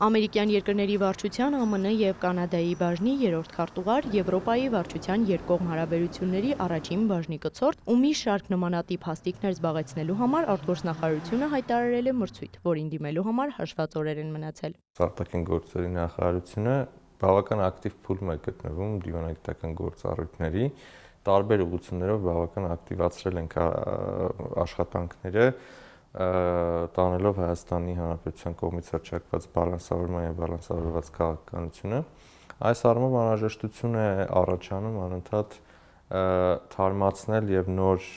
Ամերիկյան երկրների վարչության ԱՄՆ և Կանադայի բաժնի 3-րդ քարտուղար, Եվրոպայի վարչության երկկողմ հարաբերությունների առաջին բաժնի կցորդ ու մի շարք նմանատիպ հաստիքներ զբաղեցնելու համար արտգործնախարարությունը հայտարարել է մրցույթ, որին դիմելու համար հաշված օրեր են մնացել։ Արտաքին գործերի նախարարությունը բավական ակտիվ փուլում է գտնվում դիվանագիտական գործառույթների, տարբեր ուղղություններով բավական ակտիվացրել ենք աշխատանքները, տանելով Հայաստանի Հանրապետության կողմից հռչակված բալանսավորման և բալանսավորված քաղաքականությունը։ Այս առումով անհրաժեշտություն է առաջանում անընդհատ թարմացնել և նոր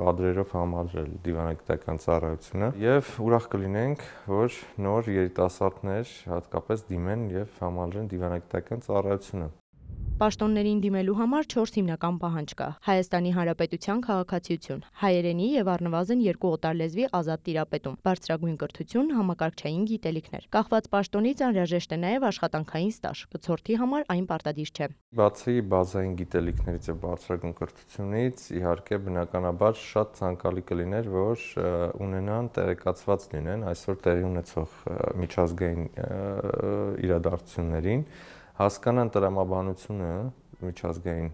կադրերով համալրել դիվանագիտական ծառայությունը և ուրախ կլինենք, որ նոր երիտասարդներ հատկապես դիմեն և համալրեն դիվանագիտական ծառայությունը։ Պաշտոններին դիմելու համար 4 հիմնական պահանջ կա՝ Հայաստանի Հանրապետության քաղաքացիություն, հայերենի և առնվազն 2 օտարլեզվի ազատ տիրապետում, բարձրագույն կրթություն, համակարգչային գիտելիքներ։ Կախված պաշտոնից անհրաժեշտ է նաև աշխատանքային ստաժ, կցորդի համար այն պարտադիր չէ։ Բացի բազային գիտելիքներից և բարձրագույն կրթությունից, իհարկե բնականաբար շատ ցանկալի կլիներ, որ ունենան տեղեկացված լինեն այսօր տեղի ունեցող միջազգային իրադարձություններին, հասկանան տրամաբանությունը միջազգային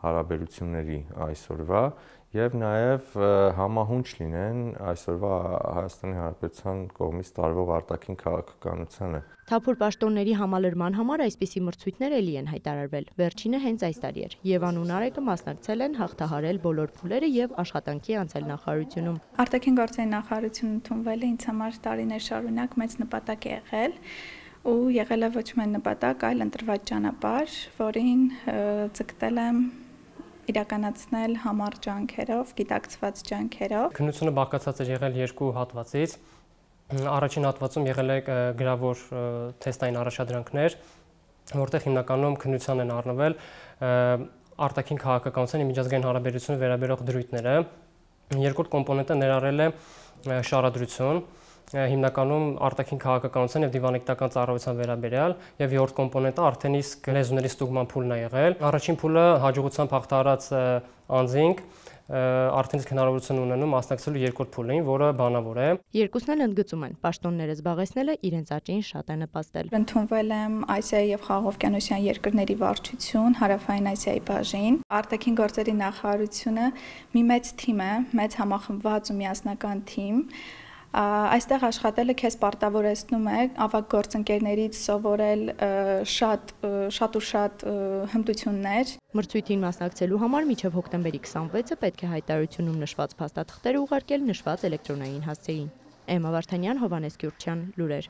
հարաբերությունների այսօրվա և նաև համահունչ լինեն այսօրվա Հայաստանի Հանրապետության կողմից տարվող արտաքին քաղաքականությանը։ Թափուր պաշտոնների համալրման համար այսպիսի մրցույթներ էլի են հայտարարվել։ Վերջինը հենց այս տարի էր։ Եվան ու Նարեկը մասնակցել են, հաղթահարել բոլոր փուլերը և աշխատանքի անցել նախարարությունում։ Արտաքին գործերի նախարարությունը ընդունվելը ինձ համար տարիներ շարունակ մեծ նպատակ է եղել ու եղել է ոչ միայն նպատակ, այլ ընտրված ճանապարհ, որին ձգտել եմ իրականացնել համառ ջանքերով, գիտակցված ջանքերով։ Քննությունը բաղկացած էր եղել 2 հատվածից։ Առաջին հատվածում եղել է գրավոր թեստային առաջադրանքներ, որտեղ հիմնականում քննության են առնվել արտաքին քաղաքականության և միջազգային հարաբերություններին վերաբերող դրույթները։ Երկրորդ կոմպոնենտը ներառել է շարադրություն, հիմնականում արտաքին քաղաքականության և դիվանագիտական ծառայության վերաբերյալ, և 7-րդ կոմպոնենտը արդեն իսկ լեզուների ստուգման փուլն է եղել։ Առաջին փուլը հաջողությամբ հաղթահարած անձինք արդեն իսկ հնարավորություն ունենում մասնակցելու երկրորդ փուլին, որը բանավոր է։ Երկուսն էլ ընդգծում են, պաշտոնները զբաղեցնելը իրենց աճին շատ է նպաստել։ Ընդունվել եմ Ասիայի և Խաղաղօվկիանոսյան երկրների վարչություն, Հարավային Ասիայի բաժին։ Արտաքին գործերի նախարարությունը մի մեծ թիմ է, մեծ համախմբված ու միասնական թիմ։ Այստեղ աշխատելը քեզ պարտավորեցնում է ավագ գործընկերներից սովորել շատ հմտություններ։ Մրցույթին մասնակցելու համար մինչև հոկտեմբերի 26-ը պետք է հայտարարությունում նշված փաստաթղթերը ուղարկել նշված էլեկտրոնային հասցեին։ Էմմա Վարդանյան, Հովհաննես Գյուրջյան, լուրեր։